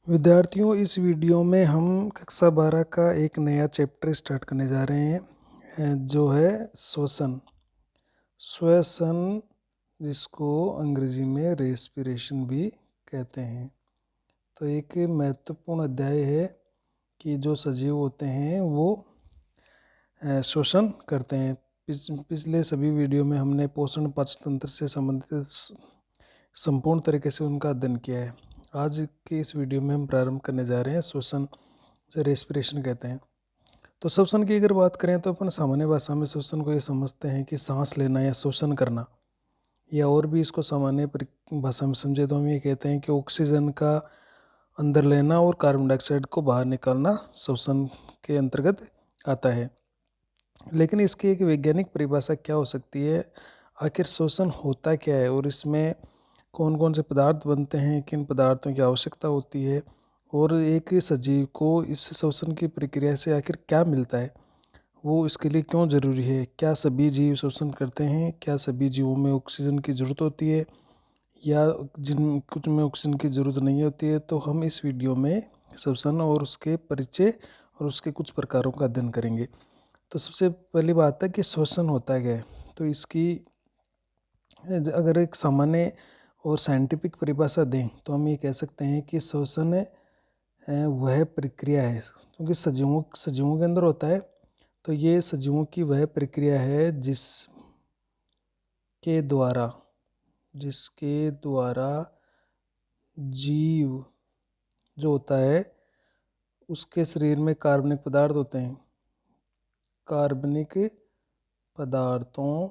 विद्यार्थियों, इस वीडियो में हम कक्षा 12 का एक नया चैप्टर स्टार्ट करने जा रहे हैं जो है श्वसन। श्वसन जिसको अंग्रेजी में रेस्पिरेशन भी कहते हैं। तो एक महत्वपूर्ण अध्याय है कि जो सजीव होते हैं वो श्वसन करते हैं। पिछले सभी वीडियो में हमने पोषण पाचन तंत्र से संबंधित संपूर्ण तरीके से उनका अध्ययन किया है। आज के इस वीडियो में हम प्रारंभ करने जा रहे हैं श्वसन, से रेस्पिरेशन कहते हैं। तो श्वसन की अगर बात करें तो अपन सामान्य भाषा में श्वसन को ये समझते हैं कि सांस लेना या श्वसन करना, या और भी इसको सामान्य भाषा में समझे तो हम ये कहते हैं कि ऑक्सीजन का अंदर लेना और कार्बन डाइऑक्साइड को बाहर निकालना श्वसन के अंतर्गत आता है। लेकिन इसकी एक वैज्ञानिक परिभाषा क्या हो सकती है, आखिर श्वसन होता क्या है और इसमें कौन कौन से पदार्थ बनते हैं, किन पदार्थों की आवश्यकता होती है, और एक सजीव को इस श्वसन की प्रक्रिया से आखिर क्या मिलता है, वो इसके लिए क्यों ज़रूरी है, क्या सभी जीव श्वसन करते हैं, क्या सभी जीवों में ऑक्सीजन की ज़रूरत होती है या जिन कुछ में ऑक्सीजन की ज़रूरत नहीं होती है। तो हम इस वीडियो में श्वसन और उसके परिचय और उसके कुछ प्रकारों का अध्ययन करेंगे। तो सबसे पहली बात है कि श्वसन होता क्या है। तो इसकी अगर एक सामान्य और साइंटिफिक परिभाषा दें तो हम ये कह सकते हैं कि श्वसन वह प्रक्रिया है, क्योंकि सजीवों के अंदर होता है। तो ये सजीवों की वह प्रक्रिया है जिसके द्वारा जीव जो होता है उसके शरीर में कार्बनिक पदार्थ होते हैं। कार्बनिक पदार्थों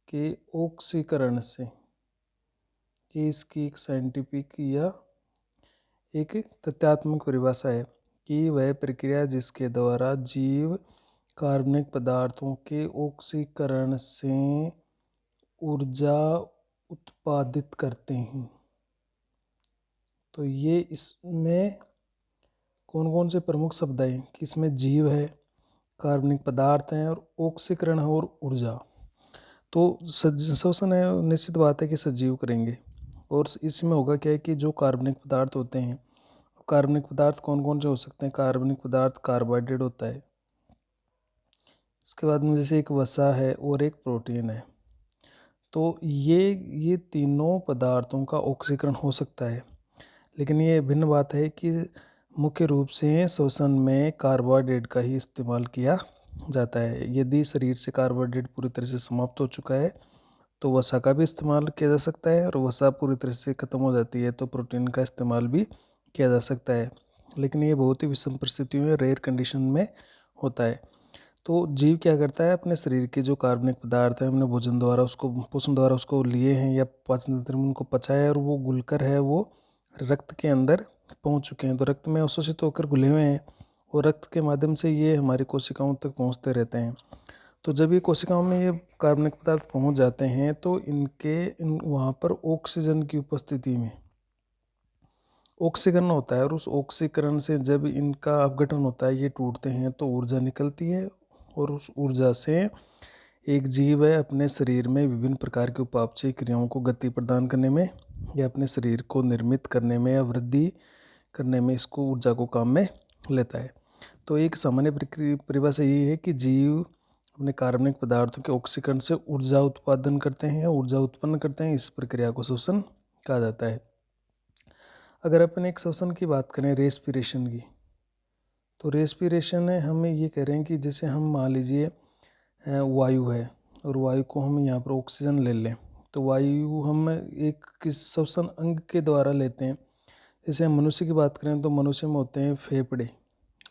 के ऑक्सीकरण से, ये इसकी एक साइंटिफिक या एक तथ्यात्मक परिभाषा है कि वह प्रक्रिया जिसके द्वारा जीव कार्बनिक पदार्थों के ऑक्सीकरण से ऊर्जा उत्पादित करते हैं। तो ये इसमें कौन कौन से प्रमुख शब्द हैं कि इसमें जीव है, कार्बनिक पदार्थ हैं और ऑक्सीकरण है और ऊर्जा। तो श्वसन है, निश्चित बात है कि सजीव करेंगे। और इसमें होगा क्या है कि जो कार्बनिक पदार्थ होते हैं, कार्बनिक पदार्थ कौन कौन से हो सकते हैं। कार्बनिक पदार्थ कार्बोहाइड्रेट होता है, इसके बाद में जैसे एक वसा है और एक प्रोटीन है। तो ये तीनों पदार्थों का ऑक्सीकरण हो सकता है, लेकिन ये भिन्न बात है कि मुख्य रूप से श्वसन में कार्बोहाइड्रेट का ही इस्तेमाल किया जाता है। यदि शरीर से कार्बोहाइड्रेट पूरी तरह से समाप्त हो चुका है तो वसा का भी इस्तेमाल किया जा सकता है, और वसा पूरी तरह से ख़त्म हो जाती है तो प्रोटीन का इस्तेमाल भी किया जा सकता है। लेकिन ये बहुत ही विषम परिस्थितियों में, रेयर कंडीशन में होता है। तो जीव क्या करता है, अपने शरीर के जो कार्बनिक पदार्थ है हमने भोजन द्वारा उसको, पोषण द्वारा उसको लिए हैं या पाचन तंत्र में उनको पचाया है, और वो घुलकर है वो रक्त के अंदर पहुंच चुके हैं। तो रक्त में अवशोषित होकर घुले हुए हैं और रक्त के माध्यम से ये हमारी कोशिकाओं तक पहुंचते रहते हैं। तो जब ये कोशिकाओं में ये कार्बनिक पदार्थ पहुंच जाते हैं तो इन वहाँ पर ऑक्सीजन की उपस्थिति में ऑक्सीकरण होता है, और उस ऑक्सीकरण से जब इनका अपघटन होता है, ये टूटते हैं तो ऊर्जा निकलती है, और उस ऊर्जा से एक जीव है अपने शरीर में विभिन्न प्रकार की उपापचय क्रियाओं को गति प्रदान करने में, या अपने शरीर को निर्मित करने में या वृद्धि करने में इसको ऊर्जा को काम में लेता है। तो एक सामान्य परिभाषा यही है कि जीव अपने कार्बनिक पदार्थों के ऑक्सीकरण से ऊर्जा उत्पादन करते हैं, ऊर्जा उत्पन्न करते हैं। इस प्रक्रिया को श्वसन कहा जाता है। अगर अपन एक श्वसन की बात करें रेस्पिरेशन की, तो रेस्पिरेशन है, हम ये कह रहे हैं कि जैसे हम मान लीजिए वायु है और वायु को हम यहाँ पर ऑक्सीजन ले लें, तो वायु हम एक किस श्वसन अंग के द्वारा लेते हैं। जैसे हम मनुष्य की बात करें तो मनुष्य में होते हैं फेफड़े,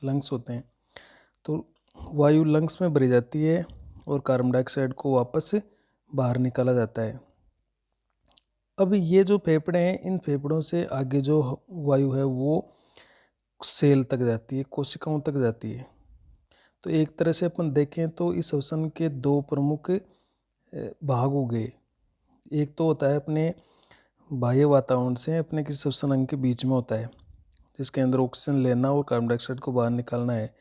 लंग्स होते हैं। तो वायु लंग्स में भरी जाती है और कार्बन डाइऑक्साइड को वापस बाहर निकाला जाता है। अब ये जो फेफड़े हैं, इन फेफड़ों से आगे जो वायु है वो सेल तक जाती है, कोशिकाओं तक जाती है। तो एक तरह से अपन देखें तो इस श्वसन के दो प्रमुख भाग हो गए। एक तो होता है अपने बाह्य वातावरण से अपने किसी श्वसन अंग के बीच में होता है, जिसके अंदर ऑक्सीजन लेना और कार्बन डाइऑक्साइड को बाहर निकालना है।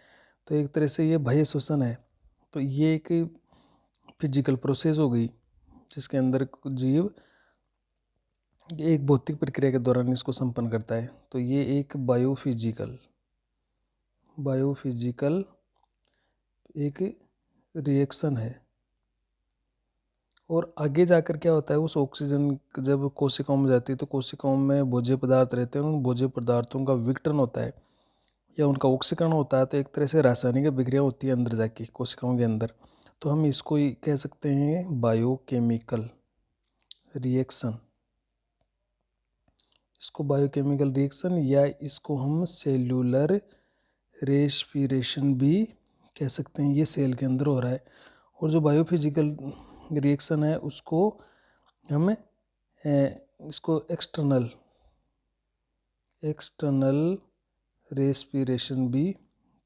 तो एक तरह से ये बाह्य श्वसन है। तो ये एक फिजिकल प्रोसेस हो गई जिसके अंदर जीव ये एक भौतिक प्रक्रिया के दौरान इसको संपन्न करता है। तो ये एक बायोफिजिकल एक रिएक्शन है। और आगे जाकर क्या होता है, उस ऑक्सीजन जब कोशिकाओं में जाती है तो कोशिकाओं में भोज्य पदार्थ रहते हैं, उन भोज्य पदार्थों का विघटन होता है या उनका ऑक्सीकरण होता है। तो एक तरह से रासायनिक अभिक्रिया होती है अंदर जाके कोशिकाओं के अंदर। तो हम इसको ही कह सकते हैं बायोकेमिकल रिएक्शन। इसको बायोकेमिकल रिएक्शन या इसको हम सेल्यूलर रेस्पिरेशन भी कह सकते हैं। ये सेल के अंदर हो रहा है। और जो बायोफिजिकल रिएक्शन है उसको हम इसको एक्सटर्नल रेस्पिरेशन भी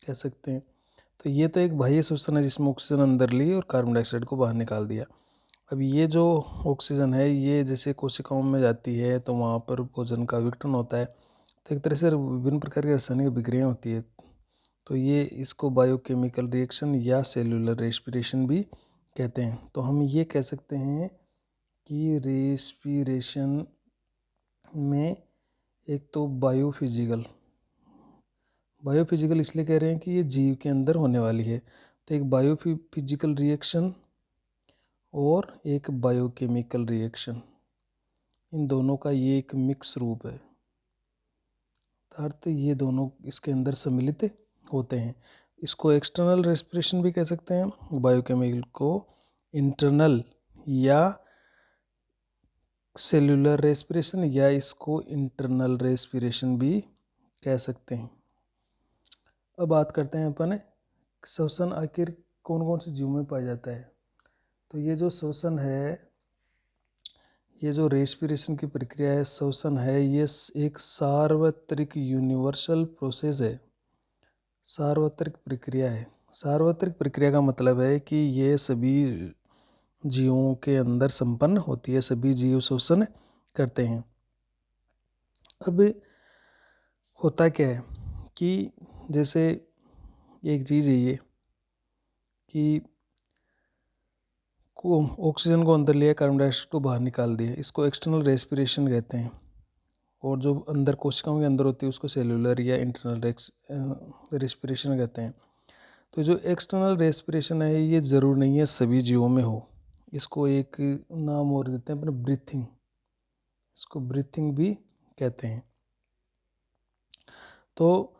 कह सकते हैं। तो ये तो एक बाह्य श्वसन है जिसमें ऑक्सीजन अंदर ली और कार्बन डाइऑक्साइड को बाहर निकाल दिया। अब ये जो ऑक्सीजन है ये जैसे कोशिकाओं में जाती है तो वहाँ पर भोजन का विघटन होता है। तो एक तरह से विभिन्न प्रकार की रासायनिक अभिक्रियाएं होती है। तो ये इसको बायोकेमिकल रिएक्शन या सेल्यूलर रेस्पिरेशन भी कहते हैं। तो हम ये कह सकते हैं कि रेस्पिरेशन में एक तो बायोफिजिकल इसलिए कह रहे हैं कि ये जीव के अंदर होने वाली है। तो एक बायोफिजिकल रिएक्शन और एक बायोकेमिकल रिएक्शन, इन दोनों का ये एक मिक्स रूप है। अर्थात ये दोनों इसके अंदर सम्मिलित होते हैं। इसको एक्सटर्नल रेस्पिरेशन भी कह सकते हैं, बायोकेमिकल को इंटरनल या सेल्यूलर रेस्पिरेशन या इसको इंटरनल रेस्पिरेशन भी कह सकते हैं। अब बात करते हैं अपन श्वसन आखिर कौन कौन से जीव में पाया जाता है। तो ये जो श्वसन है, ये जो रेस्पिरेशन की प्रक्रिया है, श्वसन है, ये एक सार्वत्रिक यूनिवर्सल प्रोसेस है, सार्वत्रिक प्रक्रिया है। सार्वत्रिक प्रक्रिया का मतलब है कि ये सभी जीवों के अंदर संपन्न होती है, सभी जीव श्वसन करते हैं। अब होता क्या है कि जैसे एक चीज़ है ये कि ऑक्सीजन को अंदर लिया, कार्बन डाइऑक्साइड को बाहर निकाल दिया, इसको एक्सटर्नल रेस्पिरेशन कहते हैं। और जो अंदर कोशिकाओं के अंदर होती है उसको सेल्यूलर या इंटरनल रेस्पिरेशन कहते हैं। तो जो एक्सटर्नल रेस्पिरेशन है ये ज़रूर नहीं है सभी जीवों में हो। इसको एक नाम और देते हैं अपने ब्रीथिंग, इसको ब्रीथिंग भी कहते हैं। तो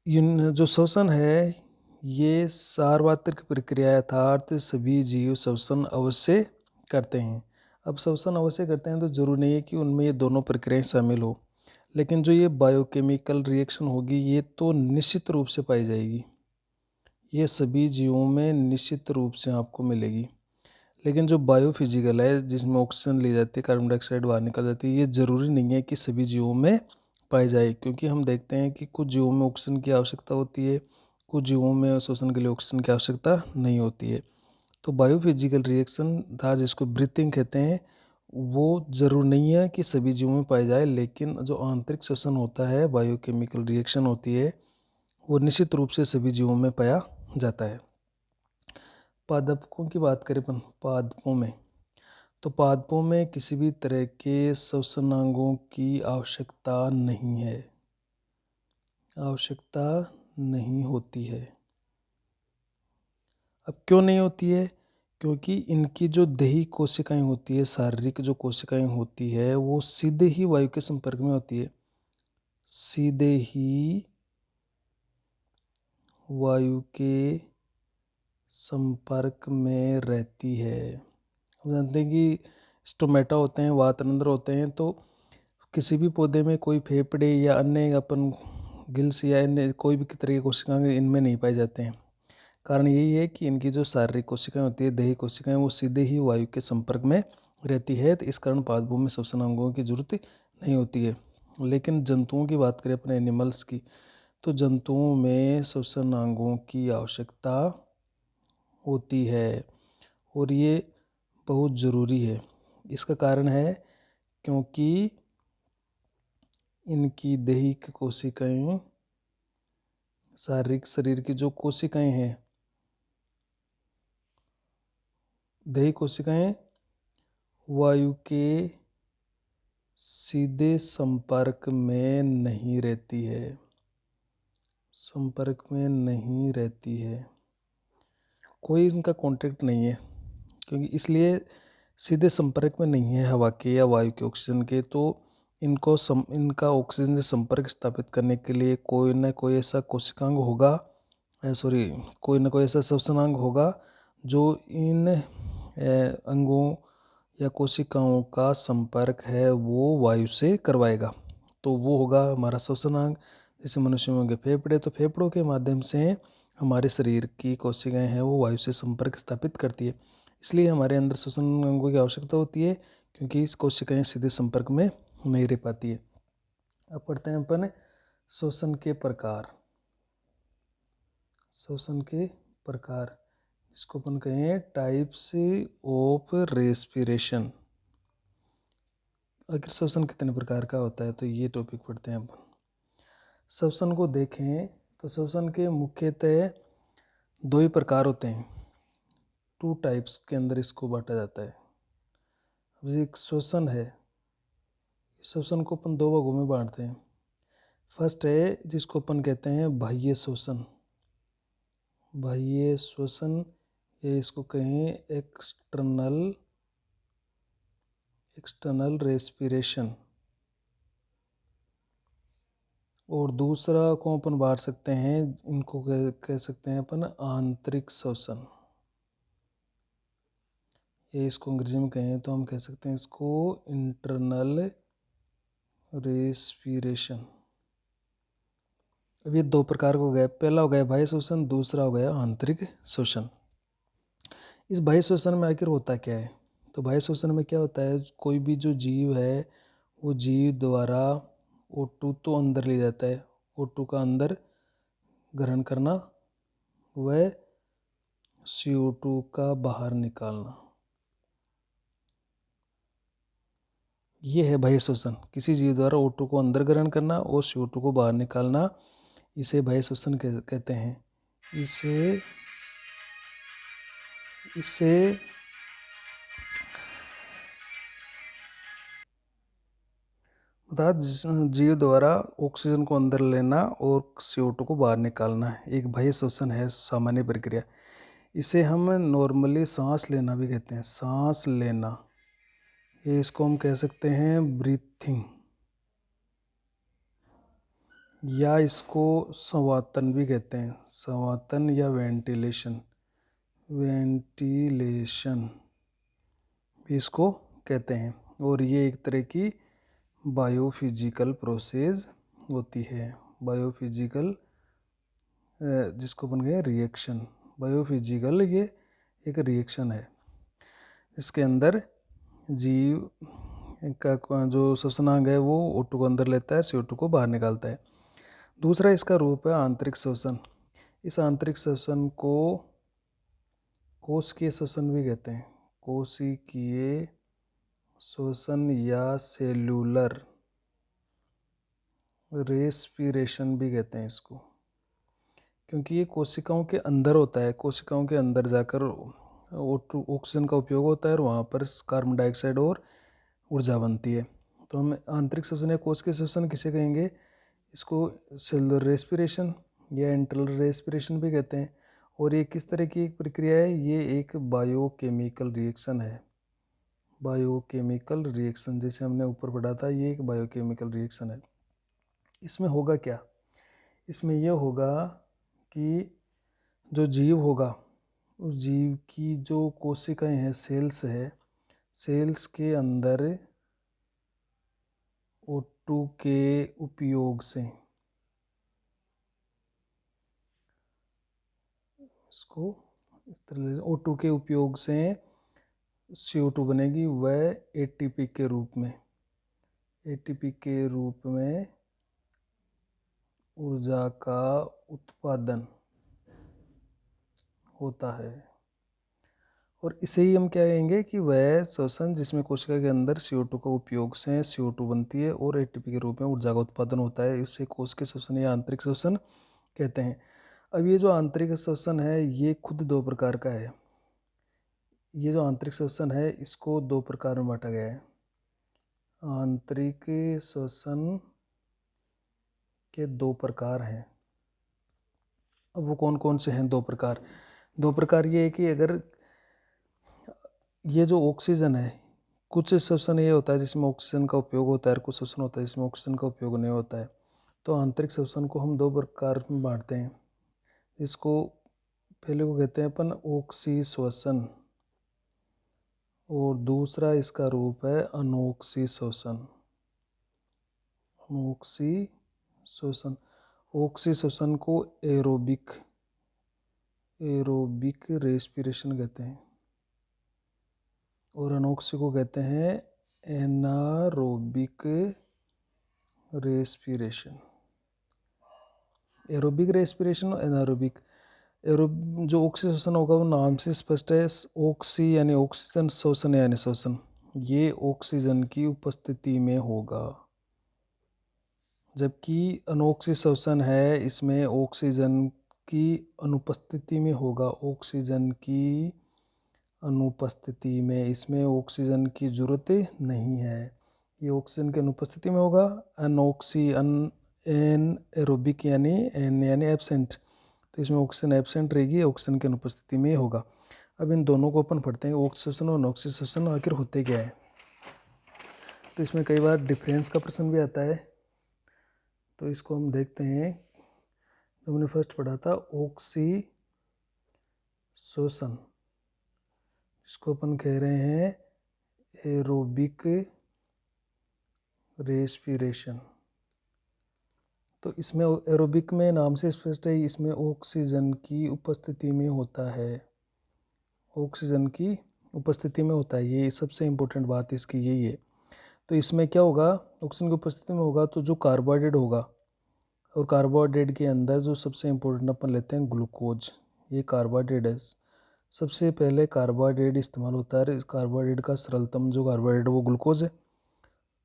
जो श्वसन है ये सार्वत्रिक प्रक्रिया है, अर्थात सभी जीव श्वसन अवश्य करते हैं। अब श्वसन अवश्य करते हैं तो जरूर नहीं है कि उनमें ये दोनों प्रक्रियाएं शामिल हो, लेकिन जो ये बायोकेमिकल रिएक्शन होगी ये तो निश्चित रूप से पाई जाएगी, ये सभी जीवों में निश्चित रूप से आपको मिलेगी। लेकिन जो बायोफिजिकल है जिसमें ऑक्सीजन ली जाती है, कार्बन डाइऑक्साइड बाहर निकल जाती है, ये ज़रूरी नहीं है कि सभी जीवों में पाई जाए। क्योंकि हम देखते हैं कि कुछ जीवों में ऑक्सीजन की आवश्यकता होती है, कुछ जीवों में श्वसन के लिए ऑक्सीजन की आवश्यकता नहीं होती है। तो बायोफिजिकल रिएक्शन था जिसको ब्रीथिंग कहते हैं, वो ज़रूर नहीं है कि सभी जीवों में पाई जाए, लेकिन जो आंतरिक श्वसन होता है, बायोकेमिकल रिएक्शन होती है, वो निश्चित रूप से सभी जीवों में पाया जाता है। पादपों की बात करें अपन, पादपों में, तो पादपों में किसी भी तरह के श्वसनांगों की आवश्यकता नहीं है, आवश्यकता नहीं होती है। अब क्यों नहीं होती है? क्योंकि इनकी जो देही कोशिकाएं होती है, शारीरिक जो कोशिकाएं होती है, वो सीधे ही वायु के संपर्क में होती है, सीधे ही वायु के संपर्क में रहती है। हम जानते हैं कि स्टोमेटा होते हैं, वातरंध्र होते हैं, तो किसी भी पौधे में कोई फेफड़े या अन्य अपन गिल्स या अन्य कोई भी तरह की कोशिकाएं इनमें नहीं पाए जाते हैं। कारण यही है कि इनकी जो शारीरिक कोशिकाएं होती है, देही कोशिकाएं, वो सीधे ही वायु के संपर्क में रहती है। तो इस कारण पादपों में श्वसनांगों की जरूरत नहीं होती है। लेकिन जंतुओं की बात करें अपने एनिमल्स की, तो जंतुओं में श्वसनांगों की आवश्यकता होती है और ये बहुत ज़रूरी है। इसका कारण है क्योंकि इनकी दैहिक कोशिकाएं, शारीरिक शरीर की जो कोशिकाएं हैं, दैहिक कोशिकाएं वायु के सीधे संपर्क में नहीं रहती है, संपर्क में नहीं रहती है, कोई इनका कांटेक्ट नहीं है, क्योंकि इसलिए सीधे संपर्क में नहीं है हवा के या वायु के, ऑक्सीजन के, तो इनका ऑक्सीजन से संपर्क स्थापित करने के लिए कोई ना कोई ऐसा कोशिकांग होगा, कोई ना कोई ऐसा श्वसनांग होगा जो इन अंगों या कोशिकाओं का संपर्क है वो वायु से करवाएगा। तो वो होगा हमारा श्वसनांग। जैसे मनुष्य में होंगे फेफड़े, तो फेफड़ों के माध्यम से हमारे शरीर की कोशिकाएं हैं वो वायु से संपर्क स्थापित करती है। इसलिए हमारे अंदर श्वसन अंगों की आवश्यकता होती है, क्योंकि इस कोशिकाएं सीधे संपर्क में नहीं रह पाती है। अब पढ़ते हैं अपन श्वसन के प्रकार। श्वसन के प्रकार, इसको अपन कहें टाइप्स ऑफ रेस्पिरेशन। आखिर श्वसन कितने प्रकार का होता है, तो ये टॉपिक पढ़ते हैं अपन। श्वसन को देखें तो श्वसन के मुख्यतः दो ही प्रकार होते हैं, 2 टाइप्स के अंदर इसको बांटा जाता है। अब एक श्वसन है, श्वसन को अपन 2 भागों में बांटते हैं। फर्स्ट है जिसको अपन कहते हैं बाह्य श्वसन, बाह्य श्वसन, या इसको कहें एक्सटर्नल रेस्पिरेशन। और दूसरा को अपन बांट सकते हैं, इनको कह सकते हैं अपन आंतरिक श्वसन, ये इसको अंग्रेजी में कहें तो हम कह सकते हैं इसको इंटरनल रेस्पिरेशन। अब ये 2 प्रकार का हो गया, पहला हो गया बाह्य श्वसन, दूसरा हो गया आंतरिक श्वसन। इस बाह्य श्वसन में आखिर होता क्या है, तो बाह्य श्वसन में क्या होता है, कोई भी जो जीव है वो जीव द्वारा O2 तो अंदर ले जाता है, O2 का अंदर ग्रहण करना, वह CO2 का बाहर निकालना, ये है बाह्य श्वसन। किसी जीव द्वारा O2 को अंदर ग्रहण करना और CO2 को बाहर निकालना, इसे बाह्य श्वसन कहते हैं। इसे अर्थात जीव द्वारा ऑक्सीजन को अंदर लेना और CO2 को बाहर निकालना एक बाह्य श्वसन है, सामान्य प्रक्रिया। इसे हम नॉर्मली सांस लेना भी कहते हैं, सांस लेना, ये इसको हम कह सकते हैं ब्रीथिंग, या इसको संवातन भी कहते हैं, संवातन या वेंटिलेशन भी इसको कहते हैं। और ये एक तरह की बायोफिजिकल प्रोसेस होती है, बायोफिजिकल, जिसको अपन कहें रिएक्शन, बायोफिजिकल ये एक रिएक्शन है, इसके अंदर जीव का जो श्वसनांग है वो O2 को अंदर लेता है, CO2 को बाहर निकालता है। दूसरा इसका रूप है आंतरिक श्वसन। इस आंतरिक श्वसन को कोशिकीय श्वसन भी कहते हैं, कोशिकीय श्वसन या सेल्यूलर रेस्पिरेशन भी कहते हैं इसको, क्योंकि ये कोशिकाओं के अंदर होता है, कोशिकाओं के अंदर जाकर O2 ऑक्सीजन का उपयोग होता है और वहाँ पर कार्बन डाइऑक्साइड और ऊर्जा बनती है। तो हम आंतरिक श्वसन या कोशिकीय श्वसन किसे कहेंगे, इसको सेलुलर रेस्पिरेशन या इंटरनल रेस्पिरेशन भी कहते हैं। और ये किस तरह की एक प्रक्रिया है, ये एक बायोकेमिकल रिएक्शन है, बायोकेमिकल रिएक्शन, जैसे हमने ऊपर पढ़ा था, ये एक बायोकेमिकल रिएक्शन है। इसमें होगा क्या, इसमें यह होगा कि जो जीव होगा उस जीव की जो कोशिकाएं हैं, सेल्स है, सेल्स के अंदर O2 के उपयोग से, इसको इस तरह O2 के उपयोग से CO2 बनेगी, वह ATP के रूप में, ATP के रूप में ऊर्जा का उत्पादन होता है। और इसे ही हम क्या कहेंगे कि वह श्वसन जिसमें कोशिका के अंदर CO2 का उपयोग से CO2 बनती है और ATP के रूप में ऊर्जा का उत्पादन होता है, इसे कोशिकीय श्वसन या आंतरिक श्वसन कहते हैं। अब ये जो आंतरिक श्वसन है ये खुद 2 प्रकार का है। ये जो आंतरिक श्वसन है इसको 2 प्रकार में बांटा गया है। आंतरिक श्वसन के दो प्रकार हैं। अब वो कौन कौन से हैं दो प्रकार? दो प्रकार ये है कि अगर ये जो ऑक्सीजन है, कुछ श्वसन ये होता है जिसमें ऑक्सीजन का उपयोग होता है और कुछ श्वसन होता है जिसमें ऑक्सीजन का उपयोग नहीं होता है। तो आंतरिक श्वसन को हम दो प्रकार में बांटते हैं। इसको पहले को कहते हैं अपन ऑक्सी श्वसन, और दूसरा इसका रूप है अनोक्सी श्वसन। अनोक्सी श्वसन, ऑक्सी श्वसन को एरोबिक रेस्पिरेशन कहते हैं और अनोक्सी को कहते हैं एनारोबिक रेस्पिरेशन। एरोबिक रेस्पिरेशन और एनारोबिक। जो ऑक्सी श्वसन होगा वो नाम से स्पष्ट है। ऑक्सी यानी ऑक्सीजन, श्वसन यानी श्वसन, ये ऑक्सीजन की उपस्थिति में होगा। जबकि अनोक्सी श्वसन है, इसमें ऑक्सीजन की अनुपस्थिति में होगा। ऑक्सीजन की अनुपस्थिति में, इसमें ऑक्सीजन की जरूरत नहीं है, ये ऑक्सीजन की अनुपस्थिति में होगा। अनोक्सी एन एरोबिक यानी एन यानी एब्सेंट, तो इसमें ऑक्सीजन एब्सेंट रहेगी, ऑक्सीजन की अनुपस्थिति में होगा। अब इन दोनों को अपन पढ़ते हैं, ऑक्सी श्वसन और अनोक्सी श्वसन आखिर होते क्या है। तो इसमें कई बार डिफरेंस का प्रश्न भी आता है, तो इसको हम देखते हैं। जो हमने फर्स्ट पढ़ा था ऑक्सी श्वसन, इसको अपन कह रहे हैं एरोबिक रेस्पिरेशन। तो इसमें एरोबिक में नाम से स्पष्ट है, इसमें ऑक्सीजन की उपस्थिति में होता है। ऑक्सीजन की उपस्थिति में होता है, ये सबसे इम्पोर्टेंट बात इसकी यही है। तो इसमें क्या होगा, ऑक्सीजन की उपस्थिति में होगा तो जो कार्बोहाइड्रेट होगा, और कार्बोहाइड्रेट के अंदर जो सबसे इम्पोर्टेंट अपन लेते हैं ग्लूकोज, ये कार्बोहाइड्रेट है। सबसे पहले कार्बोहाइड्रेट इस्तेमाल होता है। इस कार्बोहाइड्रेट का सरलतम जो कार्बोहाइड्रेट वो ग्लूकोज है।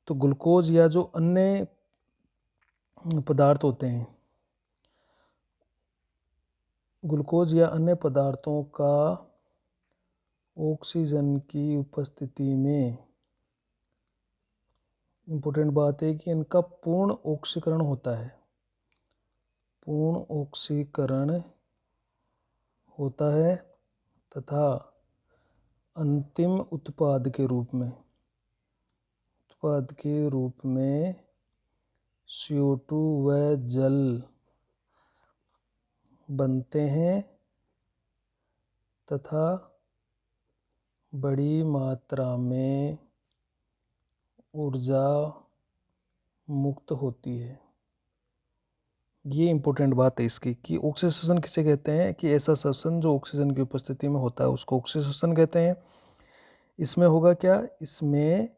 तो ग्लूकोज या जो अन्य पदार्थ होते हैं, ग्लूकोज या अन्य पदार्थों का ऑक्सीजन की उपस्थिति में, इम्पोर्टेंट बात है कि इनका पूर्ण ऑक्सीकरण होता है। पूर्ण ऑक्सीकरण होता है तथा अंतिम उत्पाद के रूप में CO2 व जल बनते हैं तथा बड़ी मात्रा में ऊर्जा मुक्त होती है। ये इम्पोर्टेंट बात है इसकी कि ऑक्सीजन किसे कहते हैं, कि ऐसा श्वसन जो ऑक्सीजन की उपस्थिति में होता है उसको ऑक्सीजन कहते हैं। इसमें होगा क्या, इसमें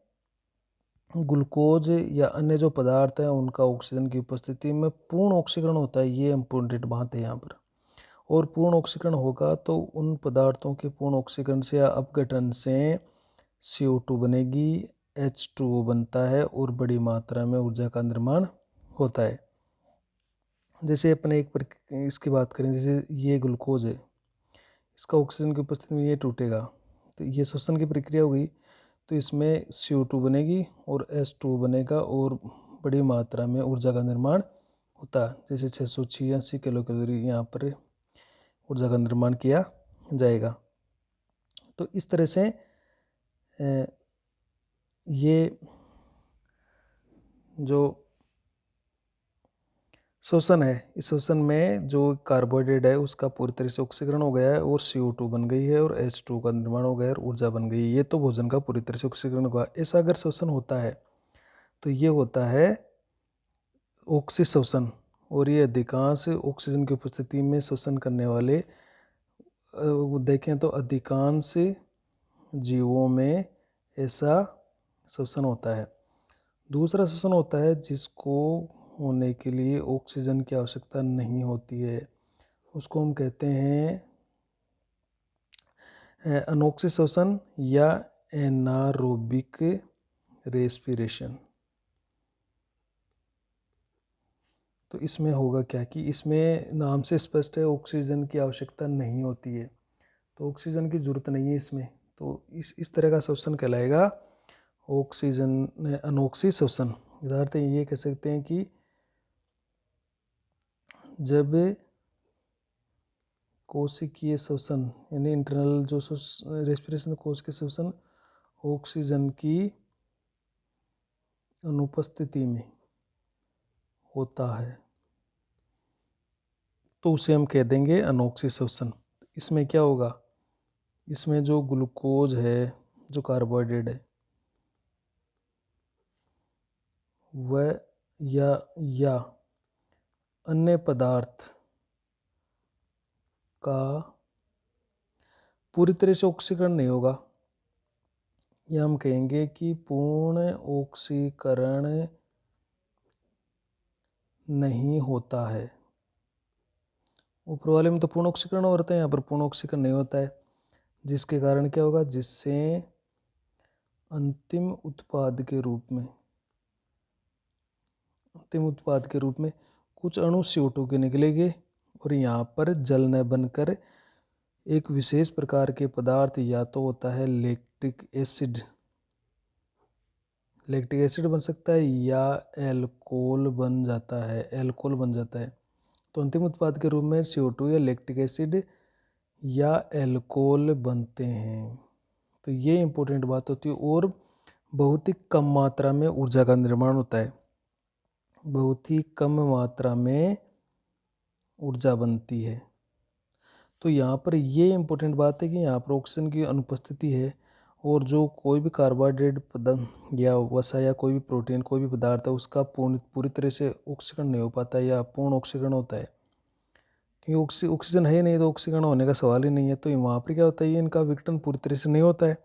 ग्लूकोज या अन्य जो पदार्थ हैं उनका ऑक्सीजन की उपस्थिति में पूर्ण ऑक्सीकरण होता है। ये इम्पोर्टेंट बात है यहाँ पर। और पूर्ण ऑक्सीकरण होगा तो उन पदार्थों के पूर्ण ऑक्सीकरण से या अपघटन से CO2 बनेगी, H2O बनता है और बड़ी मात्रा में ऊर्जा का निर्माण होता है। जैसे अपने इसकी बात करें, जैसे ये ग्लूकोज है, इसका ऑक्सीजन की उपस्थिति में ये टूटेगा, तो ये श्वसन की प्रक्रिया होगी, तो इसमें CO2 बनेगी और H2O बनेगा और बड़ी मात्रा में ऊर्जा का निर्माण होता है। जैसे 686 किलो कैलोरी यहाँ पर ऊर्जा का निर्माण किया जाएगा। तो इस तरह से ये जो श्वसन है, इस श्वसन में जो कार्बोहाइड्रेट है उसका पूरी तरह से ऑक्सीकरण हो गया है और CO2 बन गई है और H2 का निर्माण हो गया है और ऊर्जा बन गई है। ये तो भोजन का पूरी तरह से ऑक्सीकरण होगा। ऐसा अगर श्वसन होता है तो ये होता है ऑक्सी श्वसन, और ये अधिकांश ऑक्सीजन की उपस्थिति में श्वसन करने वाले देखें तो अधिकांश जीवों में ऐसा श्वसन होता है। दूसरा श्वसन होता है जिसको होने के लिए ऑक्सीजन की आवश्यकता नहीं होती है, उसको हम कहते हैं अनोक्सी श्वसन या एनारोबिक रेस्पिरेशन। तो इसमें होगा क्या कि इसमें नाम से स्पष्ट है ऑक्सीजन की आवश्यकता नहीं होती है, तो ऑक्सीजन की ज़रूरत नहीं है इसमें, तो इस तरह का श्वसन कहलाएगा ऑक्सीजन अनोक्सी श्वसन, यथार्थ ये कह सकते हैं कि जब कोशिकीय श्वसन यानी इंटरनल जो रेस्पिरेशन कोशिकीय श्वसन ऑक्सीजन की अनुपस्थिति में होता है तो उसे हम कह देंगे अनोक्सी श्वसन। इसमें क्या होगा, इसमें जो ग्लूकोज है, जो कार्बोहाइड्रेट है, वह या अन्य पदार्थ का पूरी तरह से ऑक्सीकरण नहीं होगा, या हम कहेंगे कि पूर्ण ऑक्सीकरण नहीं होता है। ऊपर वाले में तो पूर्ण ऑक्सीकरण होता है, यहाँ पर पूर्ण ऑक्सीकरण नहीं होता है, जिसके कारण क्या होगा, जिससे अंतिम उत्पाद के रूप में कुछ अणु CO2 के निकलेंगे और यहाँ पर जल न बनकर एक विशेष प्रकार के पदार्थ या तो होता है लैक्टिक एसिड बन सकता है या एल्कोहल बन जाता है। तो अंतिम उत्पाद के रूप में CO2 या लैक्टिक एसिड या एल्कोहल बनते हैं। तो ये इंपॉर्टेंट बात होती है। और बहुत ही कम मात्रा में ऊर्जा का निर्माण होता है, बहुत ही कम मात्रा में ऊर्जा बनती है। तो यहाँ पर ये इंपॉर्टेंट बात है कि यहाँ पर ऑक्सीजन की अनुपस्थिति है और जो कोई भी कार्बोहाइड्रेट पदार्थ या वसा या कोई भी प्रोटीन, कोई भी पदार्थ है, उसका पूरी तरह से ऑक्सीकरण नहीं हो पाता है या पूर्ण ऑक्सीकरण होता है, क्योंकि ऑक्सीजन है ही नहीं तो ऑक्सीकरण होने का सवाल ही नहीं है। तो वहाँ पर क्या होता है, ये इनका विघटन पूरी तरह से नहीं होता है।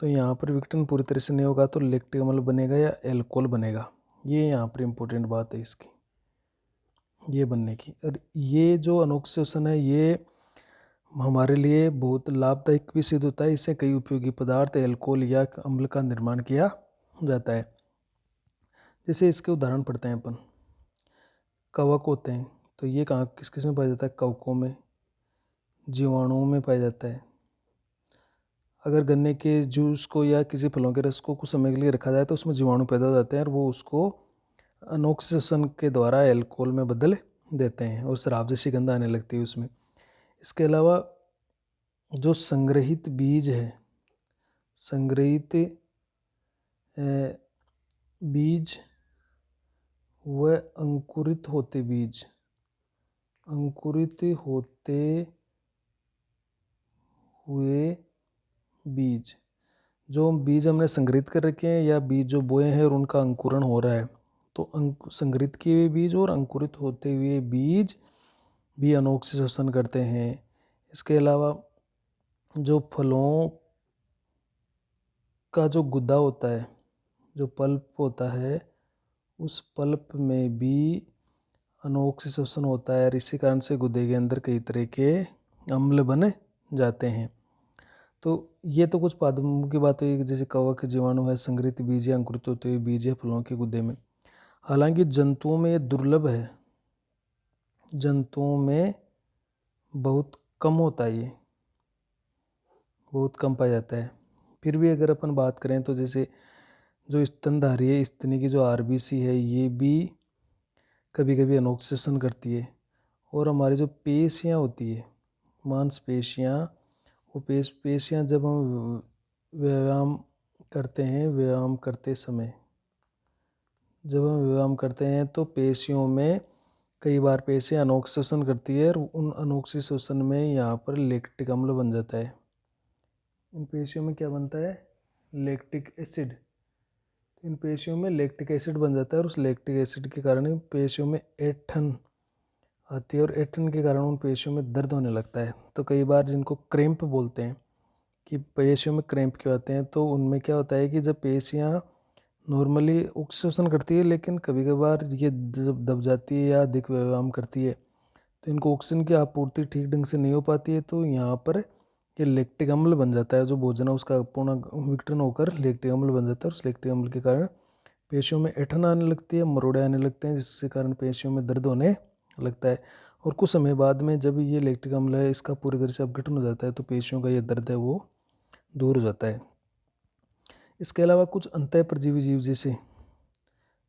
तो यहाँ पर विघटन पूरी तरह से नहीं होगा तो लैक्टिक अम्ल बनेगा या एल्कोहल बनेगा। ये यहाँ पर इम्पोर्टेंट बात है इसकी, ये बनने की। और ये जो अनोक्सिडेशन है ये हमारे लिए बहुत लाभदायक भी सिद्ध होता है। इससे कई उपयोगी पदार्थ, एल्कोहल या अम्ल का निर्माण किया जाता है। जैसे इसके उदाहरण पढ़ते हैं अपन। कवक होते हैं, तो ये कहाँ किस किस में पाया जाता है, कवकों में, जीवाणुओं में पाया जाता है। अगर गन्ने के जूस को या किसी फलों के रस को कुछ समय के लिए रखा जाए तो उसमें जीवाणु पैदा हो जाते हैं और वो उसको अनोक्सिडेशन के द्वारा एल्कोहल में बदल देते हैं और शराब जैसी गंध आने लगती है उसमें। इसके अलावा जो संग्रहित बीज है, संग्रहित बीज व अंकुरित होते हुए बीज, जो बीज हमने संग्रहित कर रखे हैं या बीज जो बोए हैं और उनका अंकुरण हो रहा है, तो संग्रहित किए हुए बीज और अंकुरित होते हुए बीज भी अनोक्सिडेशन करते हैं। इसके अलावा जो फलों का जो गुदा होता है, जो पल्प होता है, उस पल्प में भी अनोक्सिडेशन होता है और इसी कारण से गुदे के अंदर कई तरह के अम्ल बन जाते हैं। तो ये तो कुछ पादपों की बात हुई, जैसे कवक, जीवाणु है, संग्रहित बीज या अंकुरित होते हुए बीज है फलों के गुदे में। हालांकि जंतुओं में ये दुर्लभ है, जंतुओं में बहुत कम होता है, ये बहुत कम पाया जाता है। फिर भी अगर अपन बात करें तो जैसे जो स्तनधारी है, स्तनी की जो RBC है, ये भी कभी कभी अनोक्सिडेशन करती है। और हमारी जो पेशियाँ होती है, मांसपेशियाँ, वो पेशियाँ जब हम व्यायाम करते हैं, व्यायाम करते समय जब हम व्यायाम करते हैं तो पेशियों में कई बार पेशियाँ अनोक्सिडेशन करती है और उन अनोक्सिडेशन में यहाँ पर लैक्टिक अम्ल बन जाता है। इन पेशियों में क्या बनता है, लैक्टिक एसिड। इन पेशियों में लैक्टिक एसिड बन जाता है और उस लैक्टिक एसिड के कारण पेशियों में ऐंठन आती है और ऐंठन के कारण उन पेशियों में दर्द होने लगता है। तो कई बार जिनको क्रैम्प बोलते हैं कि पेशियों में क्रैम्प क्यों आते हैं, तो उनमें क्या होता है कि जब पेशियाँ नॉर्मली ऑक्सीडेशन करती है लेकिन कभी कभार ये जब दब जाती है या अधिक व्यायाम करती है तो इनको ऑक्सीजन की आपूर्ति ठीक ढंग से नहीं हो पाती है, तो यहाँ पर ये लैक्टिक अम्ल बन जाता है। जो भोजन है उसका पूर्ण विघटन होकर लैक्टिक अम्ल बन जाता है और उस लैक्टिक अम्ल के कारण पेशियों में ऐंठन आने लगती है, मरोड़े आने लगते हैं, जिसके कारण पेशियों में दर्द होने लगता है। और कुछ समय बाद में जब ये लैक्टिक अम्ल है इसका पूरी तरह से अपघटन हो जाता है तो पेशियों का ये दर्द है वो दूर हो जाता है। इसके अलावा कुछ अंतःपरजीवी जीव, जैसे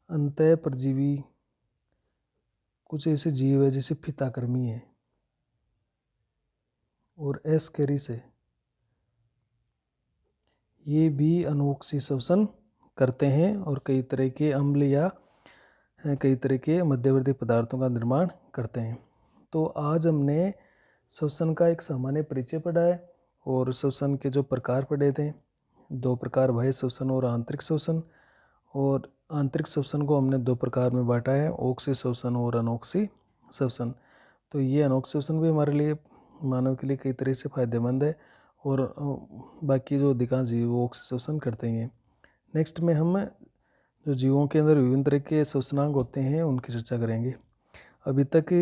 अंतःपरजीवी कुछ ऐसे जीव है जैसे फीताकृमि है और एस्केरिस है, ये भी अनोक्सी श्वसन करते हैं और कई तरह के अम्ल या कई तरह के मध्यवर्ती पदार्थों का निर्माण करते हैं। तो आज हमने श्वसन का एक सामान्य परिचय पढ़ा है और श्वसन के जो प्रकार पढ़े थे, 2 प्रकार, बाह्य श्वसन और आंतरिक श्वसन। और आंतरिक श्वसन को हमने 2 प्रकार में बांटा है, ओक्सी श्वसन और अनोक्सी श्वसन। तो ये अनोक्सी श्वसन भी हमारे लिए, मानव के लिए कई तरह से फायदेमंद है और बाकी जो अधिकांश जीव वो ओक्सी श्वसन करते हैं। नेक्स्ट में हम जो जीवों के अंदर विभिन्न तरह के श्वसनांग होते हैं उनकी चर्चा करेंगे। अभी तक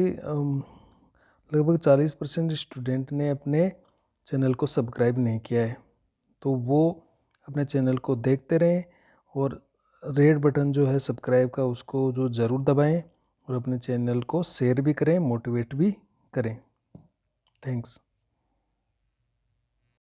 लगभग 40% स्टूडेंट ने अपने चैनल को सब्सक्राइब नहीं किया है, तो वो अपने चैनल को देखते रहें और रेड बटन जो है सब्सक्राइब का उसको जो ज़रूर दबाएं और अपने चैनल को शेयर भी करें, मोटिवेट भी करें। थैंक्स।